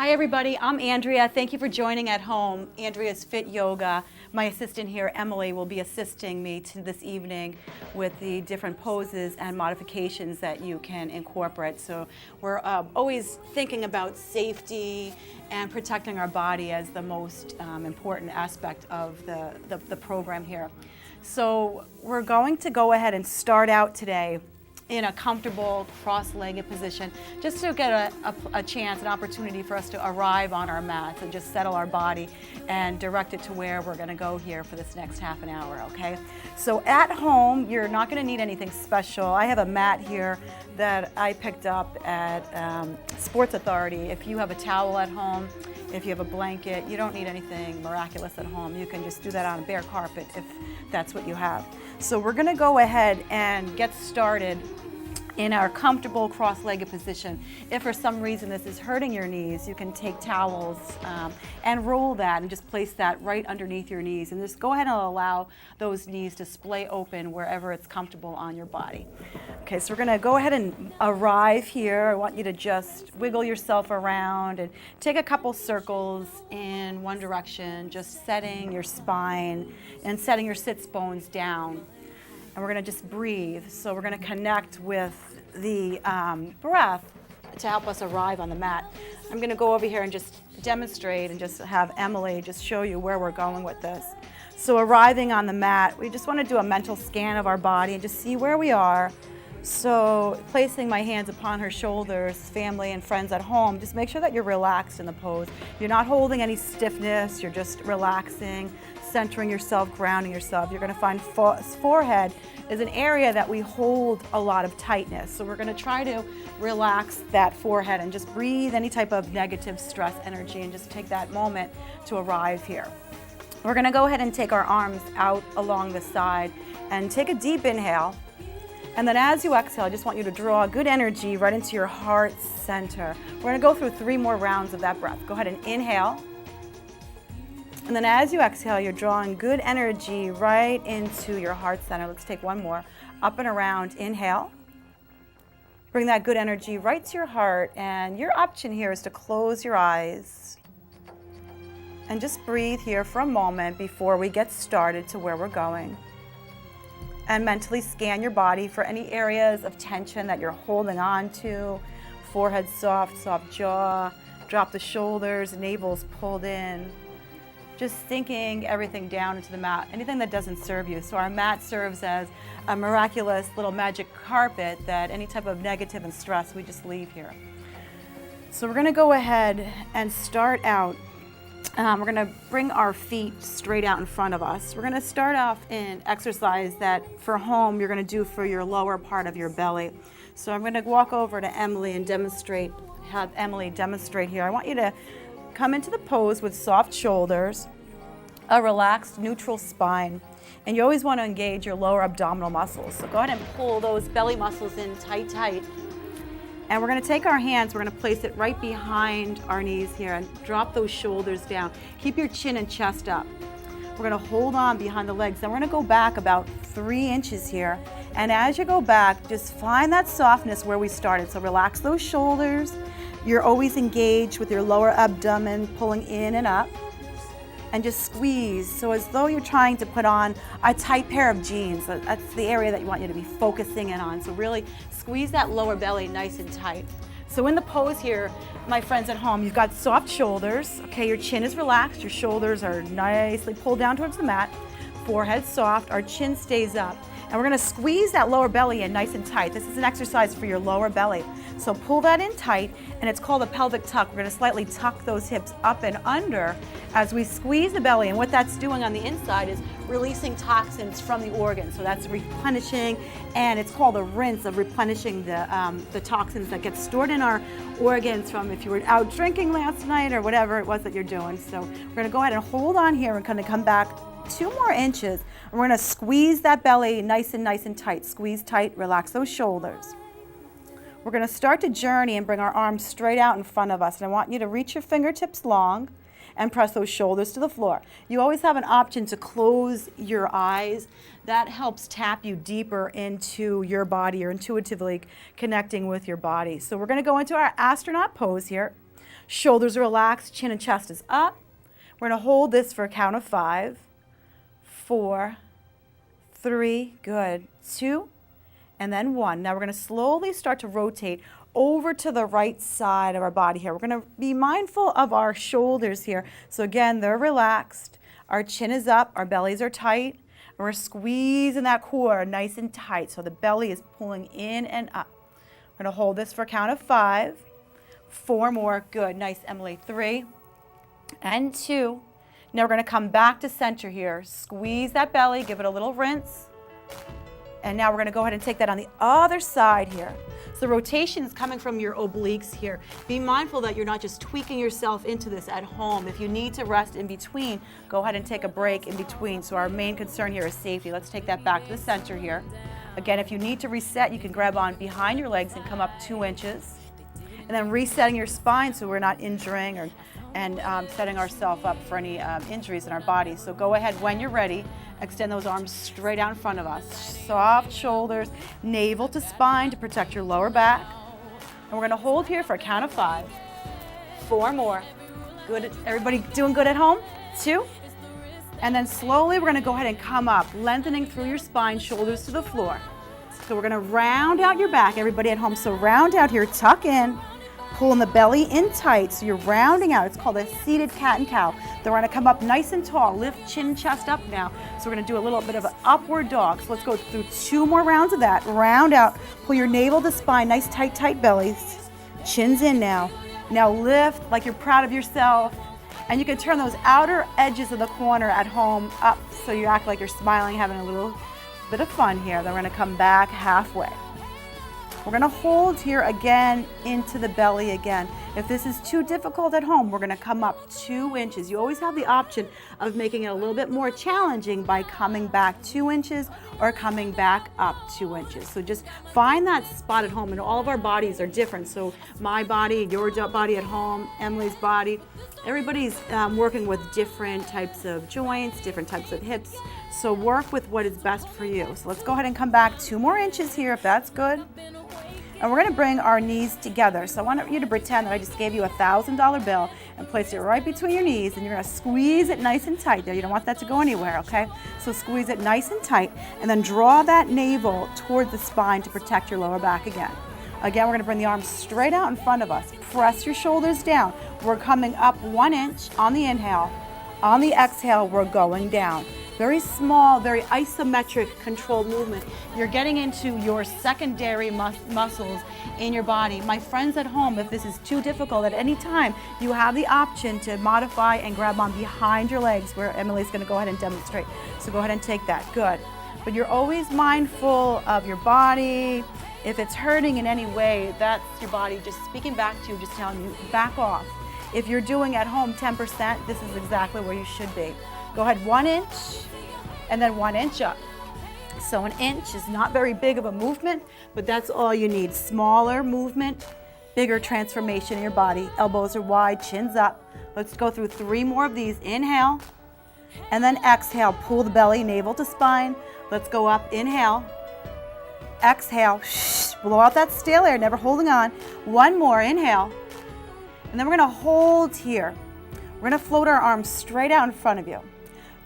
Hi everybody, I'm Andrea. Thank you for joining at home. Andreas Fit Yoga. My assistant here, Emily, will be assisting me this evening with the different poses and modifications that you can incorporate. So we're always thinking about safety and protecting our body as the most important aspect of the program here. So we're going to go ahead and start out today in a comfortable cross-legged position, just to get a chance, an opportunity for us to arrive on our mats and just settle our body and direct it to where we're gonna go here for this next half an hour, okay? So at home, you're not gonna need anything special. I have a mat here that I picked up at Sports Authority. If you have a towel at home, if you have a blanket, you don't need anything miraculous at home. You can just do that on a bare carpet if that's what you have. So we're gonna go ahead and get started in our comfortable cross-legged position. If for some reason this is hurting your knees, you can take towels and roll that and just place that right underneath your knees and just go ahead and allow those knees to splay open wherever it's comfortable on your body. Okay, so we're gonna go ahead and arrive here. I want you to just wiggle yourself around and take a couple circles in one direction, just setting your spine and setting your sits bones down. And we're going to just breathe. So we're going to connect with the breath to help us arrive on the mat. I'm going to go over here and just demonstrate and just have Emily just show you where we're going with this. So arriving on the mat, we just want to do a mental scan of our body and just see where we are. So placing my hands upon her shoulders, family and friends at home, just make sure that you're relaxed in the pose. You're not holding any stiffness, you're just relaxing, centering yourself, grounding yourself. You're going to find forehead is an area that we hold a lot of tightness. So we're going to try to relax that forehead and just breathe any type of negative stress energy and just take that moment to arrive here. We're going to go ahead and take our arms out along the side and take a deep inhale. And then as you exhale, I just want you to draw good energy right into your heart center. We're going to go through 3 more rounds of that breath. Go ahead and inhale. And then as you exhale, you're drawing good energy right into your heart center. Let's take one more. Up and around, inhale. Bring that good energy right to your heart. And your option here is to close your eyes and just breathe here for a moment before we get started to where we're going. And mentally scan your body for any areas of tension that you're holding on to. Forehead soft, soft jaw. Drop the shoulders, navel's pulled in. Just sinking everything down into the mat, anything that doesn't serve you. So our mat serves as a miraculous little magic carpet that any type of negative and stress, we just leave here. So we're gonna go ahead and start out. We're gonna bring our feet straight out in front of us. We're gonna start off in exercise that for home you're gonna do for your lower part of your belly. So I'm gonna walk over to Emily and have Emily demonstrate here. I want you to come into the pose with soft shoulders, a relaxed neutral spine, and you always want to engage your lower abdominal muscles. So go ahead and pull those belly muscles in tight, tight. And we're going to take our hands, we're going to place it right behind our knees here and drop those shoulders down. Keep your chin and chest up. We're going to hold on behind the legs. Then we're going to go back about 3 inches here. And as you go back, just find that softness where we started. So relax those shoulders. You're always engaged with your lower abdomen, pulling in and up. And just squeeze, so as though you're trying to put on a tight pair of jeans. That's the area that you want you to be focusing in on. So really squeeze that lower belly nice and tight. So in the pose here, my friends at home, you've got soft shoulders. Okay, your chin is relaxed, your shoulders are nicely pulled down towards the mat. Forehead soft, our chin stays up. And we're gonna squeeze that lower belly in nice and tight. This is an exercise for your lower belly. So pull that in tight, and it's called a pelvic tuck. We're gonna slightly tuck those hips up and under as we squeeze the belly. And what that's doing on the inside is releasing toxins from the organs. So that's replenishing, and it's called a rinse of replenishing the toxins that get stored in our organs from if you were out drinking last night or whatever it was that you're doing. So we're gonna go ahead and hold on here and kind of come back 2 more inches. We're gonna squeeze that belly nice and tight. Squeeze tight, relax those shoulders. We're gonna start to journey and bring our arms straight out in front of us. And I want you to reach your fingertips long and press those shoulders to the floor. You always have an option to close your eyes. That helps tap you deeper into your body. You're intuitively connecting with your body. So we're gonna go into our astronaut pose here. Shoulders are relaxed, chin and chest is up. We're going to hold this for a count of 5, 4, 3, good, 2, and then 1. Now we're going to slowly start to rotate over to the right side of our body here. We're going to be mindful of our shoulders here. So again, they're relaxed. Our chin is up, our bellies are tight, and we're squeezing that core nice and tight so the belly is pulling in and up. We're going to hold this for a count of 5, 4 more, good, nice, Emily, 3, and 2. Now we're going to come back to center here. Squeeze that belly, give it a little rinse. And now we're going to go ahead and take that on the other side here. So the rotation is coming from your obliques here. Be mindful that you're not just tweaking yourself into this at home. If you need to rest in between, go ahead and take a break in between. So our main concern here is safety. Let's take that back to the center here. Again, if you need to reset, you can grab on behind your legs and come up 2 inches. And then resetting your spine so we're not injuring and setting ourselves up for any injuries in our body. So go ahead when you're ready. Extend those arms straight out in front of us. Soft shoulders, navel to spine to protect your lower back. And we're going to hold here for a count of 5. 4 more. Good. Everybody doing good at home? 2. And then slowly we're going to go ahead and come up, lengthening through your spine, shoulders to the floor. So we're going to round out your back, everybody at home. So round out here, tuck in. Pulling the belly in tight, so you're rounding out. It's called a seated cat and cow. Then we're gonna come up nice and tall, lift chin, chest up now. So we're gonna do a little bit of an upward dog. So let's go through 2 more rounds of that. Round out, pull your navel to spine, nice tight, tight bellies. Chin's in now. Now lift like you're proud of yourself. And you can turn those outer edges of the corner at home up so you act like you're smiling, having a little bit of fun here. Then we're gonna come back halfway. We're going to hold here again into the belly again. If this is too difficult at home, we're going to come up 2 inches. You always have the option of making it a little bit more challenging by coming back 2 inches or coming back up 2 inches. So just find that spot at home. And all of our bodies are different. So my body, your body at home, Emily's body, everybody's working with different types of joints, different types of hips. So work with what is best for you. So let's go ahead and come back 2 more inches here if that's good. And we're going to bring our knees together. So I want you to pretend that I just gave you a $1,000 bill and place it right between your knees, and you're going to squeeze it nice and tight there. You don't want that to go anywhere, okay? So squeeze it nice and tight, and then draw that navel toward the spine to protect your lower back again. Again, we're going to bring the arms straight out in front of us. Press your shoulders down. We're coming up 1 inch on the inhale. On the exhale, we're going down. Very small, very isometric controlled movement. You're getting into your secondary muscles in your body. My friends at home, if this is too difficult at any time, you have the option to modify and grab on behind your legs, where Emily's going to go ahead and demonstrate. So go ahead and take that. Good. But you're always mindful of your body. If it's hurting in any way, that's your body just speaking back to you, just telling you, back off. If you're doing at home 10%, this is exactly where you should be. Go ahead, 1 inch, and then 1 inch up. So 1 inch is not very big of a movement, but that's all you need. Smaller movement, bigger transformation in your body. Elbows are wide, chin's up. Let's go through 3 more of these. Inhale, and then exhale. Pull the belly, navel to spine. Let's go up. Inhale, exhale. Blow out that stale air, never holding on. 1 more. Inhale, and then we're going to hold here. We're going to float our arms straight out in front of you.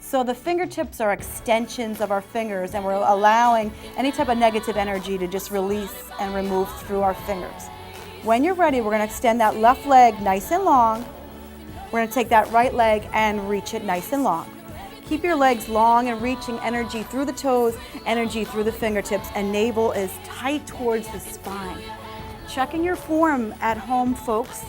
So the fingertips are extensions of our fingers, and we're allowing any type of negative energy to just release and remove through our fingers. When you're ready, we're going to extend that left leg nice and long. We're going to take that right leg and reach it nice and long. Keep your legs long and reaching energy through the toes, energy through the fingertips, and navel is tight towards the spine. Checking your form at home, folks.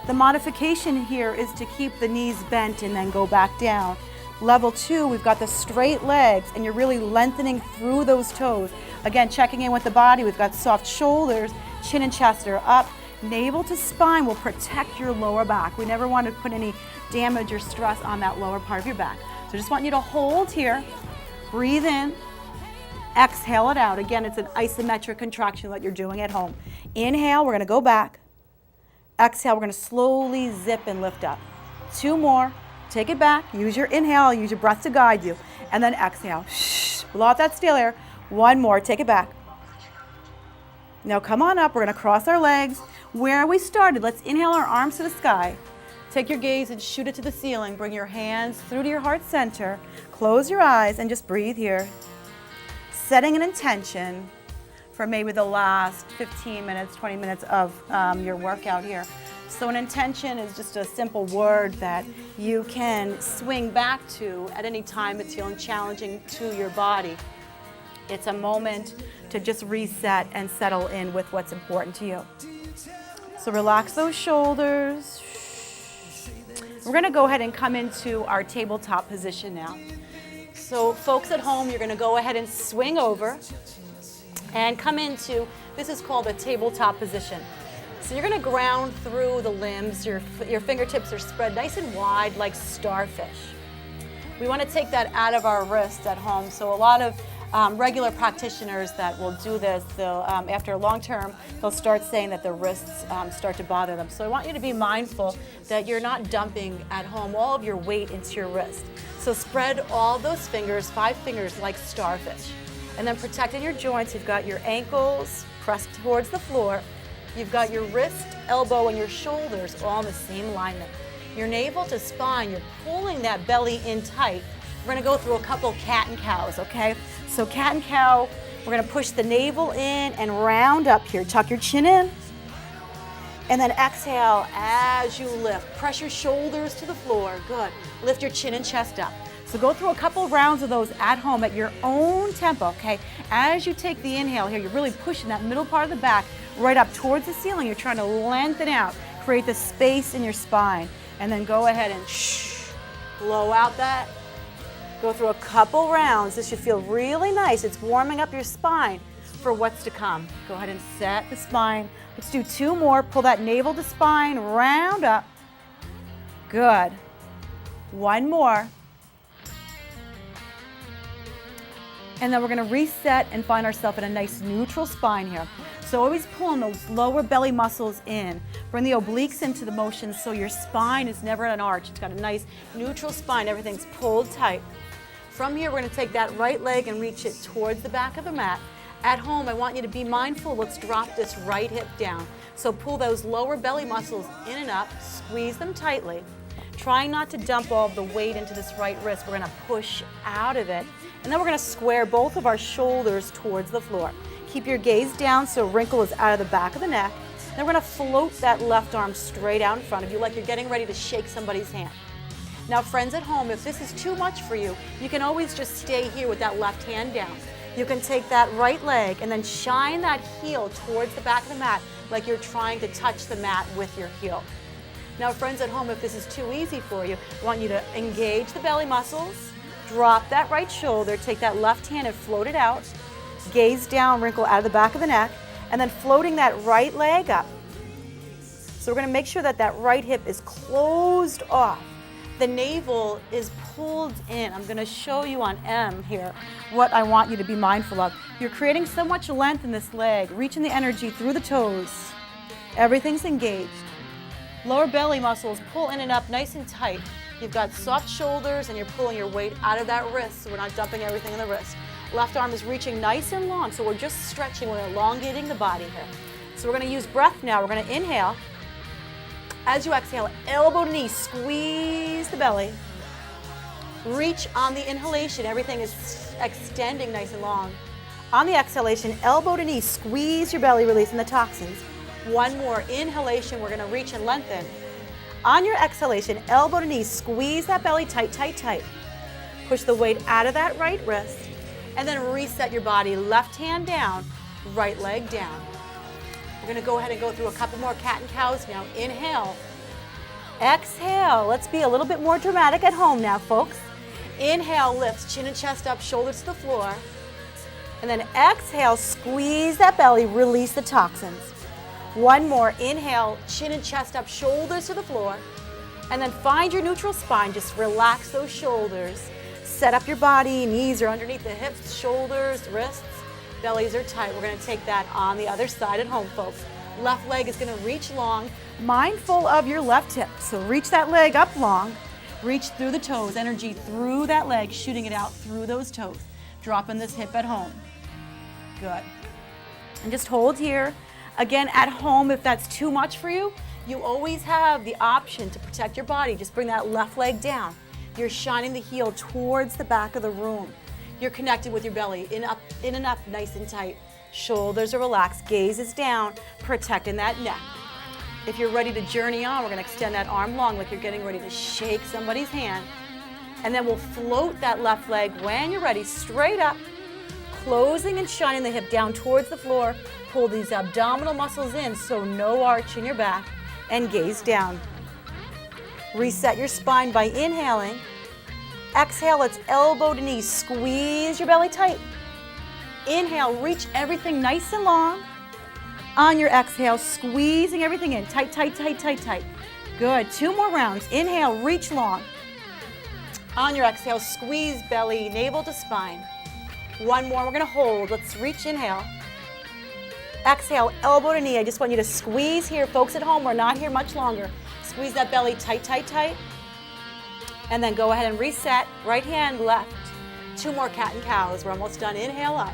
The modification here is to keep the knees bent and then go back down. Level 2, we've got the straight legs, and you're really lengthening through those toes. Again, checking in with the body, we've got soft shoulders, chin and chest are up. Navel to spine will protect your lower back. We never want to put any damage or stress on that lower part of your back. So I just want you to hold here, breathe in, exhale it out. Again, it's an isometric contraction that you're doing at home. Inhale, we're going to go back. Exhale, we're going to slowly zip and lift up. 2 more. Take it back. Use your inhale. Use your breath to guide you. And then exhale. Blow out that stale air. 1 more. Take it back. Now come on up. We're going to cross our legs. Where we started, let's inhale our arms to the sky. Take your gaze and shoot it to the ceiling. Bring your hands through to your heart center. Close your eyes and just breathe here. Setting an intention for maybe the last 15 minutes, 20 minutes of your workout here. So an intention is just a simple word that you can swing back to at any time it's feeling challenging to your body. It's a moment to just reset and settle in with what's important to you. So relax those shoulders. We're going to go ahead and come into our tabletop position now. So folks at home, you're going to go ahead and swing over and come into, this is called a tabletop position. So you're going to ground through the limbs. Your fingertips are spread nice and wide like starfish. We want to take that out of our wrists at home. So a lot of regular practitioners that will do this, they'll, after a long term, they'll start saying that their wrists start to bother them. So I want you to be mindful that you're not dumping at home all of your weight into your wrist. So spread all those fingers, 5 fingers like starfish. And then protecting your joints, you've got your ankles pressed towards the floor. You've got your wrist, elbow, and your shoulders all in the same alignment. Your navel to spine, you're pulling that belly in tight. We're gonna go through a couple cat and cows, okay? So cat and cow, we're gonna push the navel in and round up here. Tuck your chin in. And then exhale as you lift. Press your shoulders to the floor, good. Lift your chin and chest up. So go through a couple rounds of those at home at your own tempo, okay? As you take the inhale here, you're really pushing that middle part of the back right up towards the ceiling. You're trying to lengthen out, create the space in your spine. And then go ahead and blow out that. Go through a couple rounds. This should feel really nice. It's warming up your spine for what's to come. Go ahead and set the spine. Let's do 2 more. Pull that navel to spine, round up. Good. 1 more. And then we're going to reset and find ourselves in a nice neutral spine here. So always pulling those lower belly muscles in. Bring the obliques into the motion so your spine is never at an arch. It's got a nice neutral spine. Everything's pulled tight. From here, we're going to take that right leg and reach it towards the back of the mat. At home, I want you to be mindful. Let's drop this right hip down. So pull those lower belly muscles in and up. Squeeze them tightly. Trying not to dump all of the weight into this right wrist. We're going to push out of it. And then we're going to square both of our shoulders towards the floor. Keep your gaze down so wrinkle is out of the back of the neck. Then we're going to float that left arm straight out in front of you like you're getting ready to shake somebody's hand. Now friends at home, if this is too much for you, you can always just stay here with that left hand down. You can take that right leg and then shine that heel towards the back of the mat like you're trying to touch the mat with your heel. Now friends at home, if this is too easy for you, I want you to engage the belly muscles, drop that right shoulder, take that left hand and float it out, gaze down, wrinkle out of the back of the neck, and then floating that right leg up. So we're going to make sure that that right hip is closed off. The navel is pulled in. I'm going to show you on M here what I want you to be mindful of. You're creating so much length in this leg, reaching the energy through the toes. Everything's engaged. Lower belly muscles pull in and up nice and tight. You've got soft shoulders and you're pulling your weight out of that wrist so we're not dumping everything in the wrist. Left arm is reaching nice and long, so we're just stretching, we're elongating the body here. So we're going to use breath now. We're going to inhale. As you exhale, elbow to knee, squeeze the belly. Reach on the inhalation, everything is extending nice and long. On the exhalation, elbow to knee, squeeze your belly, releasing the toxins. 1 more inhalation, we're going to reach and lengthen. On your exhalation, elbow to knee, squeeze that belly tight, tight, tight. Push the weight out of that right wrist, and then reset your body. Left hand down, right leg down. We're going to go ahead and go through a couple more cat and cows now. Inhale. Exhale. Let's be a little bit more dramatic at home now, folks. Inhale, lifts, chin and chest up, shoulders to the floor. And then exhale, squeeze that belly, release the toxins. 1 more. Inhale, chin and chest up, shoulders to the floor. And then find your neutral spine. Just relax those shoulders. Set up your body. Knees are underneath the hips, shoulders, wrists. Bellies are tight. We're going to take that on the other side at home, folks. Left leg is going to reach long. Mindful of your left hip. So reach that leg up long. Reach through the toes. Energy through that leg, shooting it out through those toes. Dropping this hip at home. Good. And just hold here. Again, at home, if that's too much for you, You always have the option to protect your body. Just bring that left leg down. You're shining the heel towards the back of the room. You're connected with your belly, in and up, nice and tight. Shoulders are relaxed, gaze is down, protecting that neck. If you're ready to journey on, we're gonna extend that arm long like you're getting ready to shake somebody's hand. And then we'll float that left leg when you're ready, straight up, closing and shining the hip down towards the floor. Pull these abdominal muscles in, so no arch in your back, and gaze down. Reset your spine by inhaling. Exhale, it's elbow to knee. Squeeze your belly tight. Inhale, reach everything nice and long. On your exhale, squeezing everything in. Tight, tight, tight, tight, tight. Good. 2 more rounds. Inhale, reach long. On your exhale, squeeze belly, navel to spine. 1 more. We're going to hold. Let's reach. Inhale. Exhale, elbow to knee. I just want you to squeeze here. Folks at home, we're not here much longer. Squeeze that belly tight, tight, tight. And then go ahead and reset. Right hand, left. 2 more cat and cows. We're almost done. Inhale up.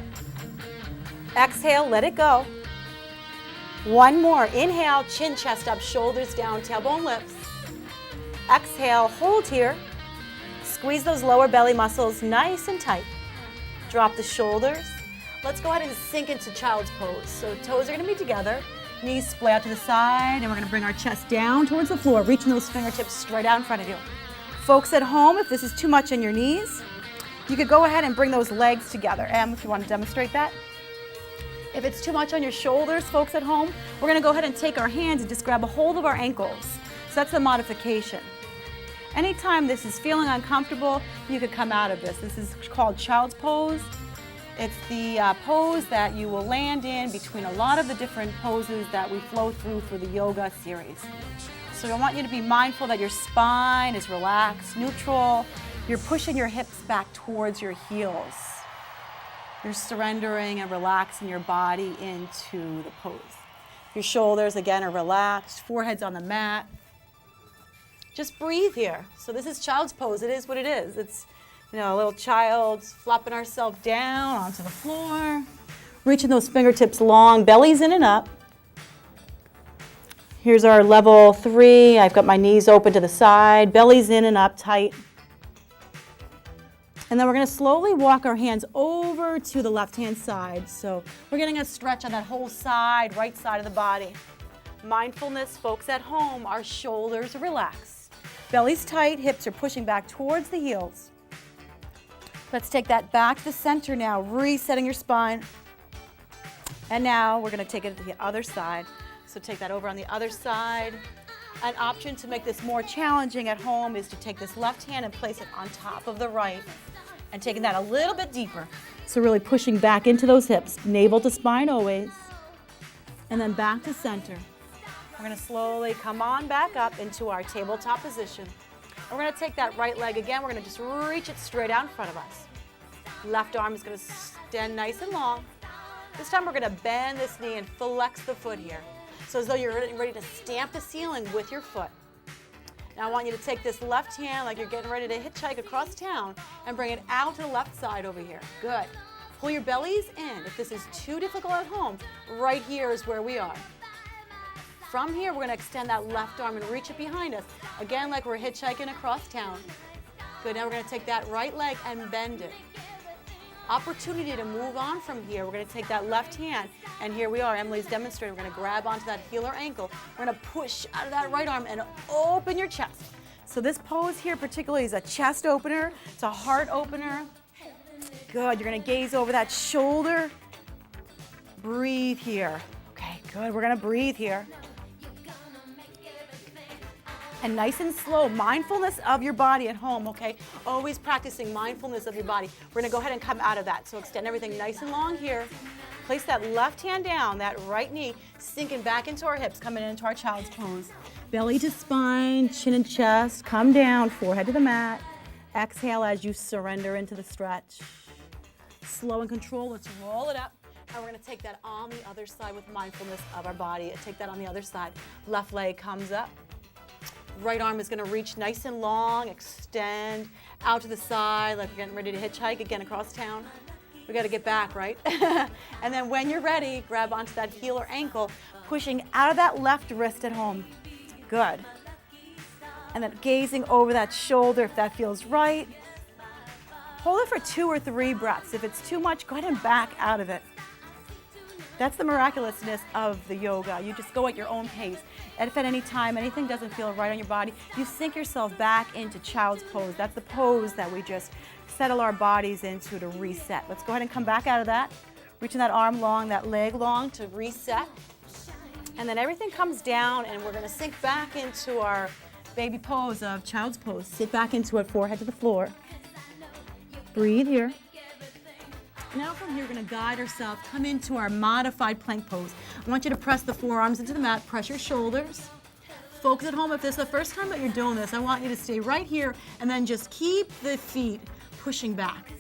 Exhale, let it go. 1 more. Inhale, chin, chest up, shoulders down, tailbone lifts. Exhale, hold here. Squeeze those lower belly muscles nice and tight. Drop the shoulders. Let's go ahead and sink into child's pose. So toes are going to be together, knees splay out to the side, and we're going to bring our chest down towards the floor, reaching those fingertips straight out in front of you. Folks at home, if this is too much on your knees, you could go ahead and bring those legs together. If you want to demonstrate that. If it's too much on your shoulders, folks at home, we're going to go ahead and take our hands and just grab a hold of our ankles. So that's the modification. Anytime this is feeling uncomfortable, you could come out of this. This is called child's pose. It's the pose that you will land in between a lot of the different poses that we flow through for the yoga series. So I want you to be mindful that your spine is relaxed, neutral. You're pushing your hips back towards your heels. You're surrendering and relaxing your body into the pose. Your shoulders, again, are relaxed. Forehead's on the mat. Just breathe here. So this is child's pose. It is what it is. It's, you know, a little child flopping ourselves down onto the floor. Reaching those fingertips long, bellies in and up. Here's our level 3. I've got my knees open to the side, bellies in and up tight. And then we're going to slowly walk our hands over to the left-hand side. So we're getting a stretch on that whole side, right side of the body. Mindfulness, folks at home, our shoulders are relaxed. Belly's tight, hips are pushing back towards the heels. Let's take that back to the center now, resetting your spine. And now we're going to take it to the other side. So take that over on the other side. An option to make this more challenging at home is to take this left hand and place it on top of the right and taking that a little bit deeper. So really pushing back into those hips, navel to spine always, and then back to center. We're going to slowly come on back up into our tabletop position. We're going to take that right leg again. We're going to just reach it straight out in front of us. Left arm is going to stand nice and long. This time we're going to bend this knee and flex the foot here. So as though you're ready to stamp the ceiling with your foot. Now I want you to take this left hand like you're getting ready to hitchhike across town and bring it out to the left side over here. Good. Pull your bellies in. If this is too difficult at home, right here is where we are. From here, we're going to extend that left arm and reach it behind us. Again, like we're hitchhiking across town. Good. Now we're going to take that right leg and bend it. Opportunity to move on from here. We're going to take that left hand, and here we are. Emily's demonstrating. We're going to grab onto that heel or ankle. We're going to push out of that right arm and open your chest. So this pose here particularly is a chest opener. It's a heart opener. Good. You're going to gaze over that shoulder. Breathe here. Okay, good. We're going to breathe here. And nice and slow, mindfulness of your body at home, okay? Always practicing mindfulness of your body. We're gonna go ahead and come out of that. So extend everything nice and long here. Place that left hand down, that right knee, sinking back into our hips, coming into our child's pose. Belly to spine, chin and chest, come down, forehead to the mat. Exhale as you surrender into the stretch. Slow and control, let's roll it up. And we're gonna take that on the other side with mindfulness of our body. Take that on the other side. Left leg comes up. Right arm is going to reach nice and long, extend out to the side like we're getting ready to hitchhike again across town. We got to get back, right? And then when you're ready, grab onto that heel or ankle, pushing out of that left wrist at home. Good. And then gazing over that shoulder if that feels right. Hold it for 2 or 3 breaths. If it's too much, go ahead and back out of it. That's the miraculousness of the yoga. You just go at your own pace. And if at any time anything doesn't feel right on your body, you sink yourself back into child's pose. That's the pose that we just settle our bodies into to reset. Let's go ahead and come back out of that. Reaching that arm long, that leg long to reset. And then everything comes down and we're going to sink back into our baby pose of child's pose. Sit back into it, forehead to the floor. Breathe here. Now from here, we're going to guide ourselves, come into our modified plank pose. I want you to press the forearms into the mat, press your shoulders. Folks at home, if this is the first time that you're doing this, I want you to stay right here and then just keep the feet pushing back.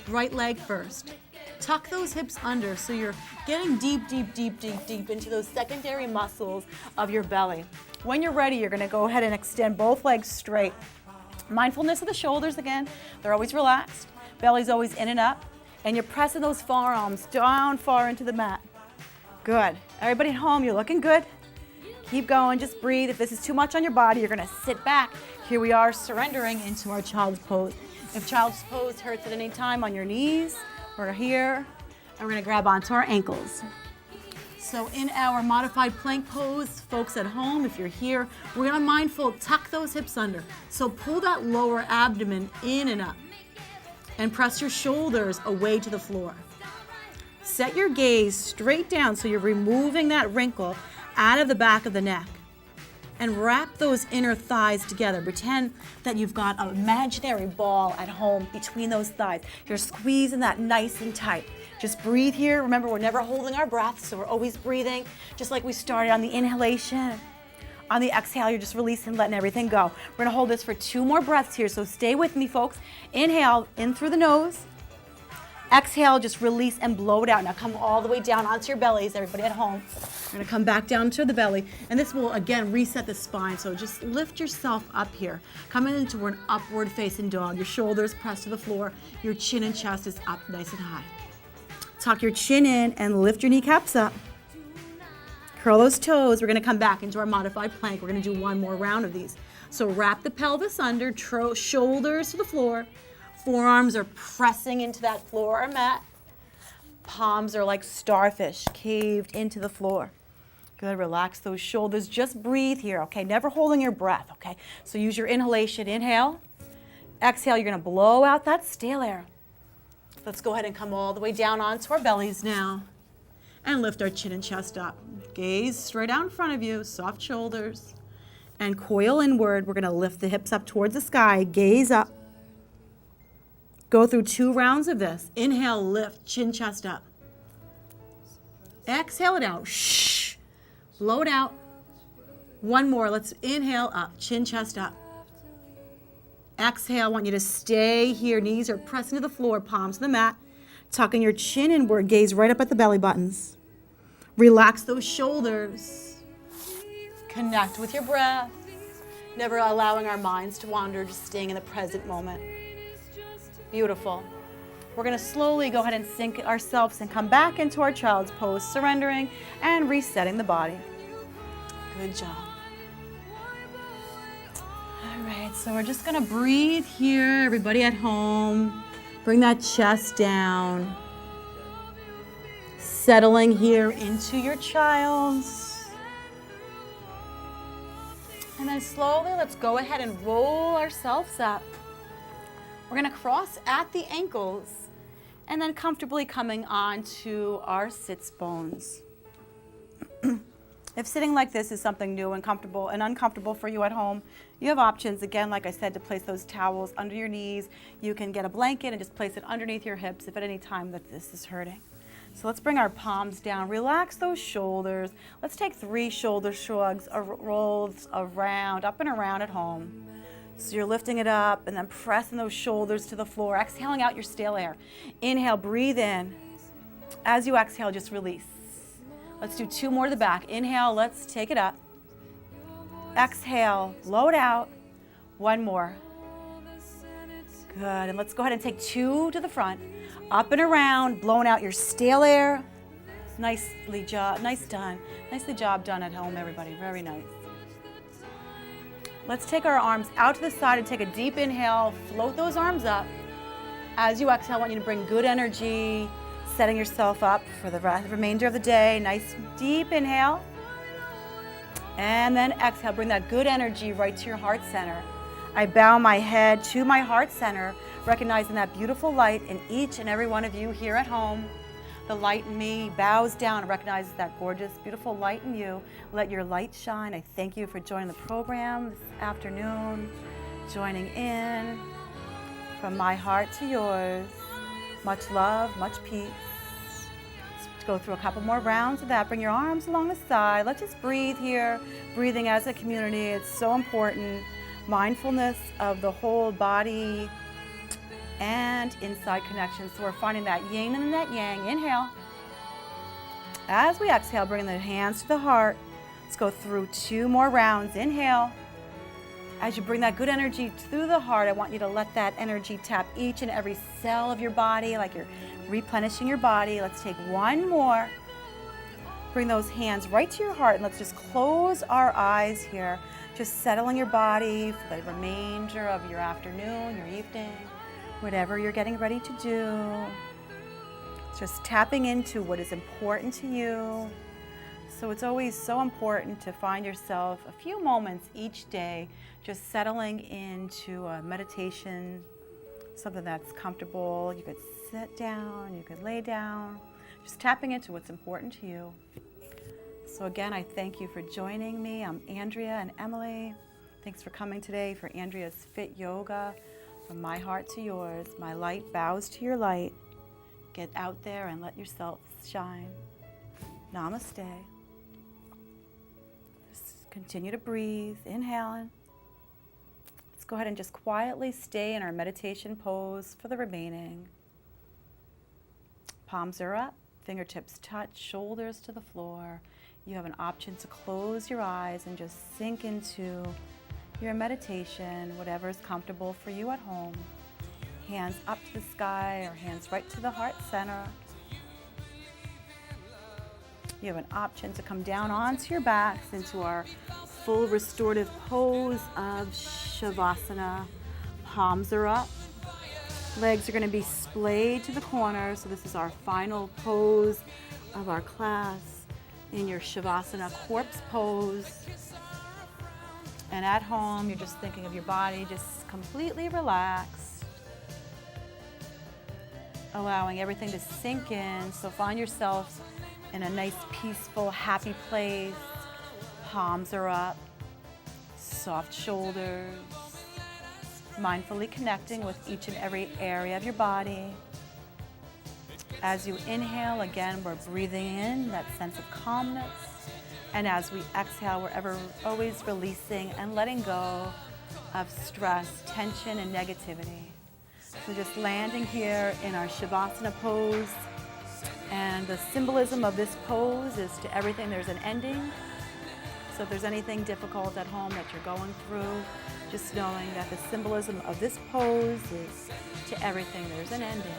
Right leg first. Tuck those hips under so you're getting deep, deep, deep, deep, deep into those secondary muscles of your belly. When you're ready, you're going to go ahead and extend both legs straight. Mindfulness of the shoulders again. They're always relaxed. Belly's always in and up. And you're pressing those forearms down far into the mat. Good. Everybody at home, you're looking good. Keep going, just breathe. If this is too much on your body, you're gonna sit back. Here we are, surrendering into our child's pose. If child's pose hurts at any time on your knees, we're here, and we're gonna grab onto our ankles. So in our modified plank pose, folks at home, if you're here, we're gonna mindful, tuck those hips under. So pull that lower abdomen in and up. And press your shoulders away to the floor. Set your gaze straight down so you're removing that wrinkle out of the back of the neck. And wrap those inner thighs together. Pretend that you've got an imaginary ball at home between those thighs. You're squeezing that nice and tight. Just breathe here. Remember, we're never holding our breath, so we're always breathing, just like we started on the inhalation. On the exhale, you're just releasing, letting everything go. We're gonna hold this for 2 more breaths here, so stay with me, folks. Inhale, in through the nose. Exhale, just release and blow it out. Now come all the way down onto your bellies, everybody at home. We're gonna come back down to the belly, and this will, again, reset the spine, so just lift yourself up here. Coming into an upward facing dog. Your shoulders pressed to the floor. Your chin and chest is up nice and high. Tuck your chin in and lift your kneecaps up. Curl those toes. We're going to come back into our modified plank. We're going to do 1 more round of these. So wrap the pelvis under, shoulders to the floor. Forearms are pressing into that floor or mat. Palms are like starfish caved into the floor. Good, relax those shoulders. Just breathe here, okay? Never holding your breath, okay? So use your inhalation. Inhale. Exhale, you're going to blow out that stale air. Let's go ahead and come all the way down onto our bellies now. And lift our chin and chest up. Gaze straight out in front of you, soft shoulders. And coil inward. We're going to lift the hips up towards the sky. Gaze up. Go through 2 rounds of this. Inhale, lift, chin, chest up. Exhale it out. Shh. Blow it out. 1 more. Let's inhale up, chin, chest up. Exhale, I want you to stay here. Knees are pressing to the floor, palms to the mat. Tucking your chin inward, gaze right up at the belly buttons. Relax those shoulders. Connect with your breath. Never allowing our minds to wander, just staying in the present moment. Beautiful. We're going to slowly go ahead and sink ourselves and come back into our child's pose, surrendering and resetting the body. Good job. All right, so we're just going to breathe here, everybody at home. Bring that chest down. Settling here into your child's. And then slowly, let's go ahead and roll ourselves up. We're going to cross at the ankles and then comfortably coming onto our sits bones. If sitting like this is something new and comfortable and uncomfortable for you at home, you have options, again, like I said, to place those towels under your knees. You can get a blanket and just place it underneath your hips if at any time that this is hurting. So let's bring our palms down. Relax those shoulders. Let's take 3 shoulder shrugs or rolls around, up and around at home. So you're lifting it up and then pressing those shoulders to the floor, exhaling out your stale air. Inhale, breathe in. As you exhale, just release. Let's do 2 more to the back. Inhale, let's take it up. Exhale, blow it out. 1 more. Good, and let's go ahead and take 2 to the front. Up and around, blowing out your stale air. Nicely done. Nicely job done at home, everybody. Very nice. Let's take our arms out to the side and take a deep inhale. Float those arms up. As you exhale, I want you to bring good energy, setting yourself up for the remainder of the day. Nice deep inhale. And then exhale, bring that good energy right to your heart center. I bow my head to my heart center, recognizing that beautiful light in each and every one of you here at home. The light in me bows down and recognizes that gorgeous, beautiful light in you. Let your light shine. I thank you for joining the program this afternoon, joining in from my heart to yours. Much love, much peace. Let's go through a couple more rounds of that. Bring your arms along the side. Let's just breathe here. Breathing as a community, it's so important. Mindfulness of the whole body and inside connection. So we're finding that yin and that yang. Inhale. As we exhale, bring the hands to the heart. Let's go through 2 more rounds. Inhale. As you bring that good energy through the heart, I want you to let that energy tap each and every cell of your body, like you're replenishing your body. Let's take 1 more. Bring those hands right to your heart, and let's just close our eyes here. Just settling your body for the remainder of your afternoon, your evening, whatever you're getting ready to do. Just tapping into what is important to you. So it's always so important to find yourself a few moments each day just settling into a meditation, something that's comfortable. You could sit down, you could lay down, just tapping into what's important to you. So again, I thank you for joining me. I'm Andrea and Emily. Thanks for coming today for Andrea's Fit Yoga. From my heart to yours, my light bows to your light. Get out there and let yourself shine. Namaste. Just continue to breathe, inhaling. Let's go ahead and just quietly stay in our meditation pose for the remaining. Palms are up, fingertips touch, shoulders to the floor. You have an option to close your eyes and just sink into your meditation, whatever is comfortable for you at home. Hands up to the sky or hands right to the heart center. You have an option to come down onto your backs into our full restorative pose of Savasana. Palms are up. Legs are going to be splayed to the corner. So this is our final pose of our class in your Savasana corpse pose. And at home, you're just thinking of your body just completely relaxed, allowing everything to sink in. So find yourself in a nice, peaceful, happy place. Palms are up, soft shoulders, mindfully connecting with each and every area of your body. As you inhale, again, we're breathing in that sense of calmness. And as we exhale, we're always releasing and letting go of stress, tension, and negativity. So just landing here in our Savasana pose. And the symbolism of this pose is to everything there's an ending. So if there's anything difficult at home that you're going through, just knowing that the symbolism of this pose is to everything there's an ending.